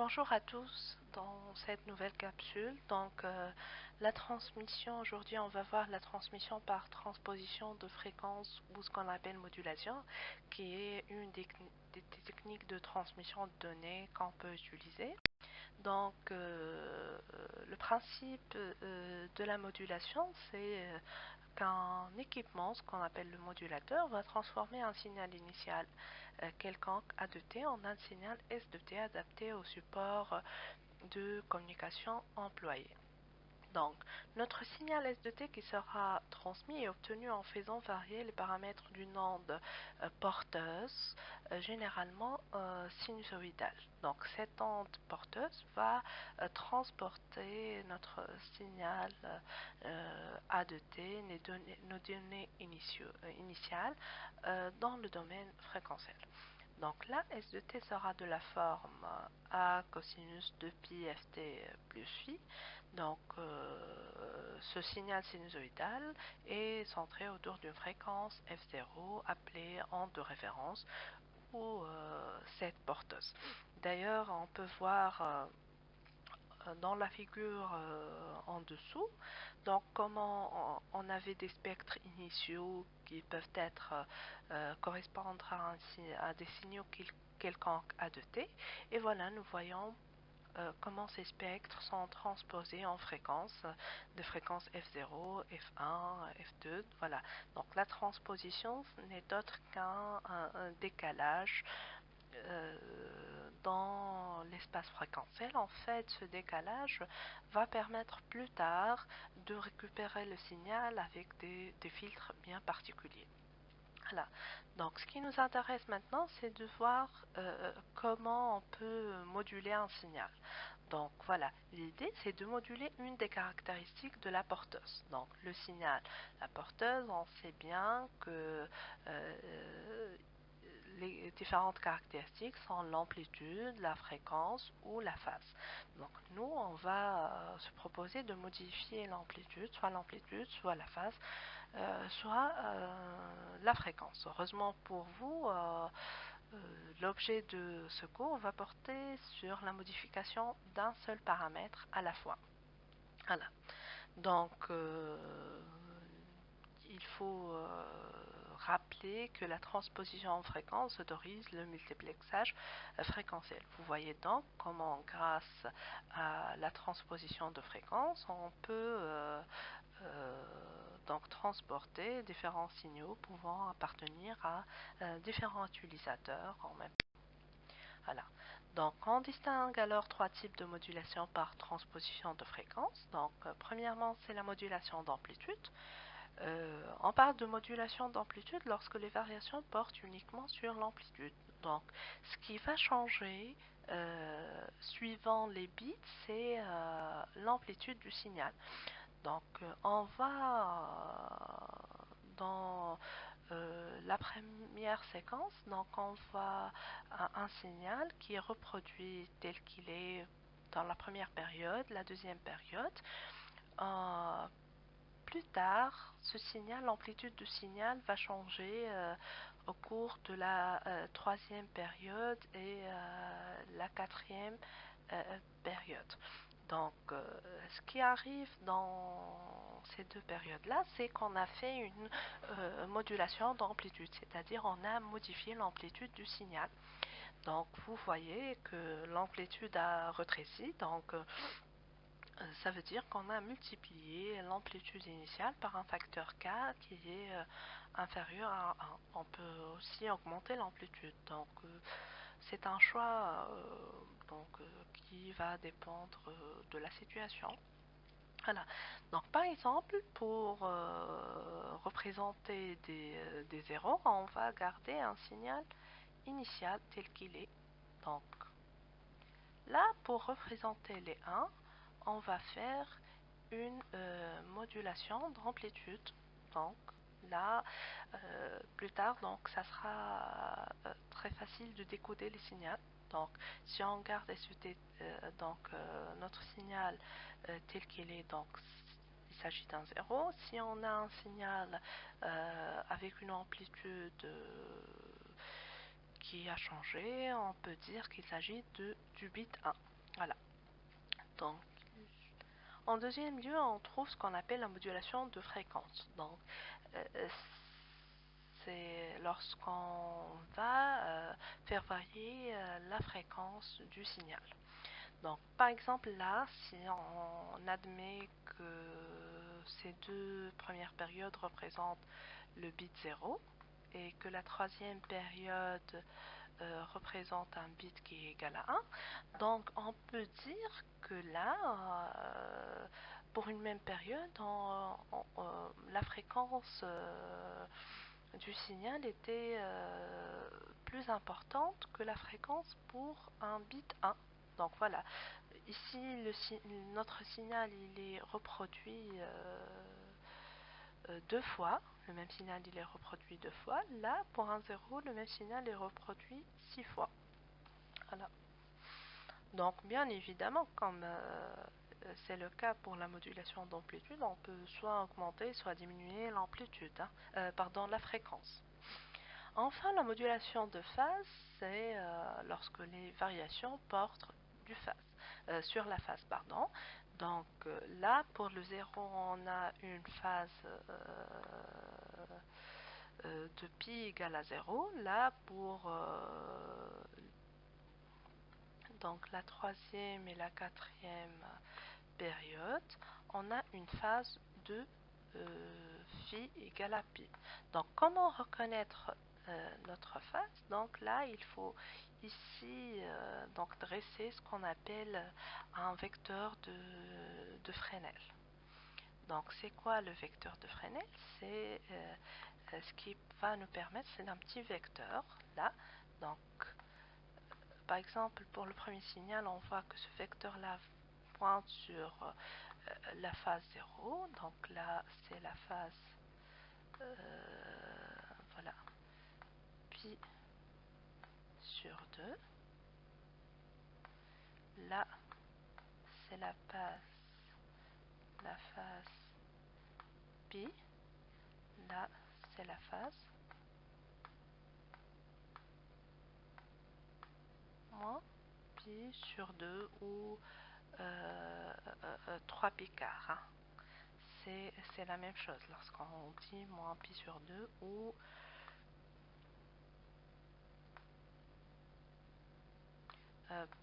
Bonjour à tous dans cette nouvelle capsule. La transmission, aujourd'hui on va voir la transmission par transposition de fréquence ou ce qu'on appelle modulation, qui est une des techniques de transmission de données qu'on peut utiliser. Le principe de la modulation, c'est qu'un équipement, ce qu'on appelle le modulateur, va transformer un signal initial quelconque A de T en un signal S de T adapté au support de communication employé. Donc, notre signal S de T qui sera transmis est obtenu en faisant varier les paramètres d'une onde porteuse, généralement sinusoïdale. Donc, cette onde porteuse va transporter notre signal A de T, nos données initiales, dans le domaine fréquentiel. Donc là, S de t sera de la forme A cosinus de pi ft plus phi. Ce signal sinusoïdal est centré autour d'une fréquence f0 appelée onde de référence ou cette porteuse. D'ailleurs, on peut voir dans la figure en dessous, donc comment on avait des spectres initiaux qui peuvent correspondre à des signaux quelconques A de t, et voilà, nous voyons comment ces spectres sont transposés en fréquences, de fréquences f0, f1, f2, voilà. Donc la transposition n'est autre qu'un décalage dans l'espace fréquentiel. En fait, ce décalage va permettre plus tard de récupérer le signal avec des filtres bien particuliers. Voilà. Donc, ce qui nous intéresse maintenant, c'est de voir comment on peut moduler un signal. Donc, voilà, l'idée, c'est de moduler une des caractéristiques de la porteuse. Donc, le signal, la porteuse, on sait bien que les différentes caractéristiques sont l'amplitude, la fréquence ou la phase. Donc nous, on va se proposer de modifier l'amplitude, soit la phase, soit la fréquence. Heureusement pour vous, l'objet de ce cours va porter sur la modification d'un seul paramètre à la fois. Voilà. Donc, il faut rappeler que la transposition en fréquence autorise le multiplexage fréquentiel. Vous voyez donc comment, grâce à la transposition de fréquence, on peut donc transporter différents signaux pouvant appartenir à différents utilisateurs en même temps. Voilà. Donc, on distingue alors trois types de modulation par transposition de fréquence. Donc, premièrement, c'est la modulation d'amplitude. On parle de modulation d'amplitude lorsque les variations portent uniquement sur l'amplitude. Donc, ce qui va changer suivant les bits, c'est l'amplitude du signal. Donc, on va dans la première séquence, donc on va un signal qui est reproduit tel qu'il est dans la première période, la deuxième période. Plus tard, l'amplitude du signal va changer au cours de la troisième période et la quatrième période. Donc, ce qui arrive dans ces deux périodes-là, c'est qu'on a fait une modulation d'amplitude, c'est-à-dire on a modifié l'amplitude du signal. Donc, vous voyez que l'amplitude a rétréci, donc ça veut dire qu'on a multiplié l'amplitude initiale par un facteur k qui est inférieur à 1. On peut aussi augmenter l'amplitude. Donc, c'est un choix qui va dépendre de la situation. Voilà. Donc, par exemple, pour représenter des zéros, on va garder un signal initial tel qu'il est. Donc, là, pour représenter les 1, on va faire une modulation d'amplitude. Donc là, plus tard, donc ça sera très facile de décoder les signaux. Donc, si on garde notre signal tel qu'il est, donc il s'agit d'un 0. Si on a un signal avec une amplitude qui a changé, on peut dire qu'il s'agit du bit 1. Voilà. Donc, en deuxième lieu, on trouve ce qu'on appelle la modulation de fréquence. Donc, c'est lorsqu'on va faire varier la fréquence du signal. Donc, par exemple, là, si on admet que ces deux premières périodes représentent le bit 0 et que la troisième période représente un bit qui est égal à 1, donc on peut dire que là, pour une même période, la fréquence du signal était plus importante que la fréquence pour un bit 1. Donc voilà, ici notre signal il est reproduit deux fois, le même signal il est reproduit deux fois. Là, pour un 0, le même signal est reproduit 6 fois. Voilà. Donc bien évidemment, comme c'est le cas pour la modulation d'amplitude, on peut soit augmenter, soit diminuer l'amplitude, pardon, la fréquence. Enfin, la modulation de phase, c'est lorsque les variations portent sur la phase. Pardon. Donc là, pour le 0, on a une phase de pi égale à 0. Là, pour donc la troisième et la quatrième période, on a une phase de phi égale à pi. Donc, comment reconnaître notre phase? Donc là, il faut ici donc dresser ce qu'on appelle un vecteur de Fresnel. Donc, c'est quoi le vecteur de Fresnel? C'est ce qui va nous permettre, c'est un petit vecteur là. Donc, par exemple, pour le premier signal, on voit que ce vecteur-là pointe sur la phase 0. Donc là, c'est la phase voilà, pi sur 2. Là, c'est la phase pi. Là, c'est la phase moins pi sur 2 ou 3 pi quart. Hein. C'est la même chose lorsqu'on dit moins pi sur 2 ou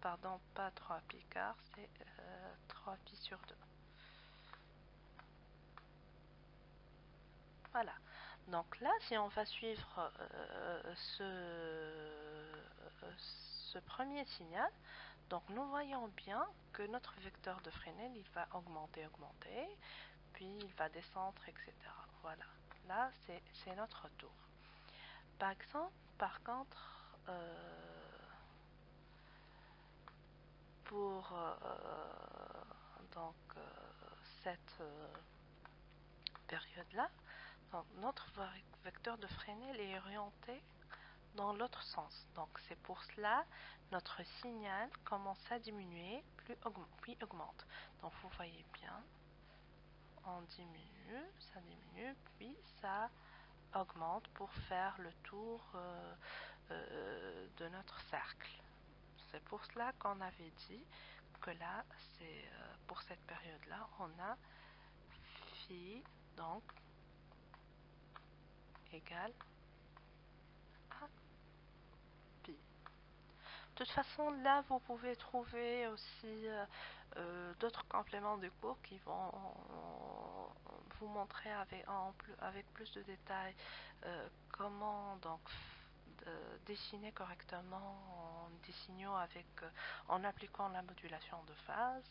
pardon, pas 3 pi quart, c'est 3 pi sur 2. Voilà. Donc là, si on va suivre ce premier signal, donc nous voyons bien que notre vecteur de Fresnel, il va augmenter, puis il va descendre, etc. Voilà. Là, c'est notre tour. Par exemple, par contre, pour donc cette période-là, notre vecteur de Fresnel est orienté dans l'autre sens. Donc c'est pour cela notre signal commence à diminuer puis augmente. Donc vous voyez bien, on diminue, ça diminue, puis ça augmente pour faire le tour de notre cercle. C'est pour cela qu'on avait dit que là, c'est pour cette période-là, on a phi donc égale à pi. De toute façon, là, vous pouvez trouver aussi d'autres compléments de cours qui vont vous montrer avec plus de détails comment donc dessiner correctement en appliquant la modulation de phase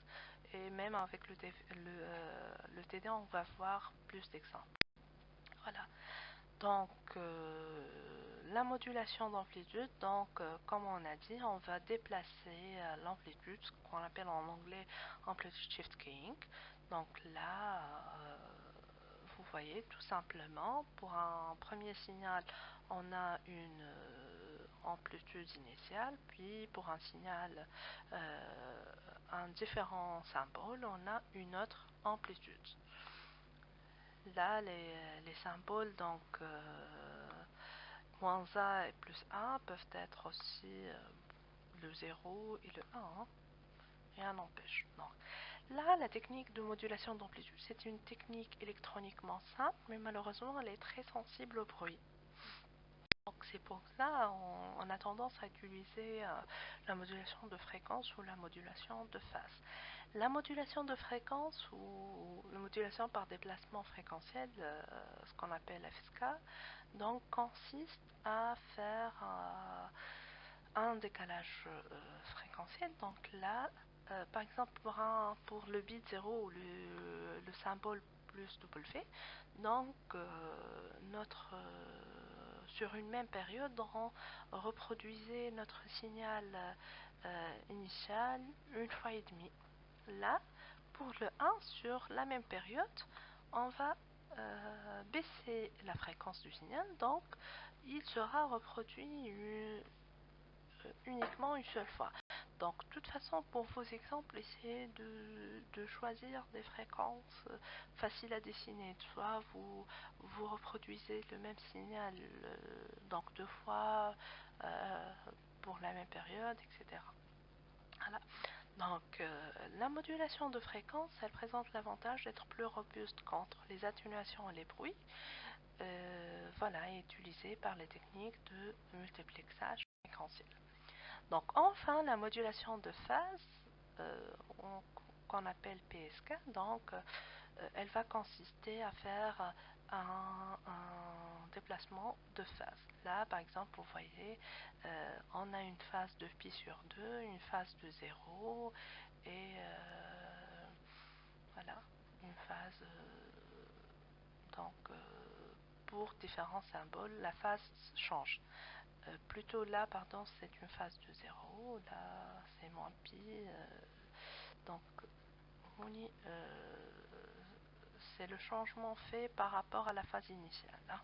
et même avec le TD, on va voir plus d'exemples. Voilà. Donc, la modulation d'amplitude, donc, comme on a dit, on va déplacer l'amplitude, ce qu'on appelle en anglais amplitude shift keying. Donc là, vous voyez tout simplement, pour un premier signal, on a une amplitude initiale, puis pour un signal, un différent symbole, on a une autre amplitude. Là, les symboles, donc, moins A et plus 1 peuvent être aussi le 0 et le 1, hein. Rien n'empêche. Donc, là, la technique de modulation d'amplitude, c'est une technique électroniquement simple, mais malheureusement, elle est très sensible au bruit. Donc, c'est pour ça on a tendance à utiliser la modulation de fréquence ou la modulation de phase. La modulation de fréquence ou la modulation par déplacement fréquentiel, ce qu'on appelle FSK, donc consiste à faire un décalage fréquentiel. Donc là, par exemple, pour le bit 0 ou le symbole plus W, donc sur une même période, on reproduisait notre signal initial une fois et demi. Là, pour le 1, sur la même période, on va baisser la fréquence du signal, donc il sera reproduit uniquement une seule fois. Donc, de toute façon, pour vos exemples, essayez de choisir des fréquences faciles à dessiner. Soit vous reproduisez le même signal donc deux fois pour la même période, etc. Voilà. Donc, la modulation de fréquence, elle présente l'avantage d'être plus robuste contre les atténuations et les bruits. Voilà, et utilisée par les techniques de multiplexage fréquentiel. Donc enfin, la modulation de phase, qu'on appelle PSK, donc elle va consister à faire un déplacement de phase. Là, par exemple, vous voyez, on a une phase de pi sur 2, une phase de 0, et voilà, une phase, donc pour différents symboles, la phase change. Plutôt là, pardon, c'est une phase de 0, là c'est moins pi, donc c'est le changement fait par rapport à la phase initiale, hein.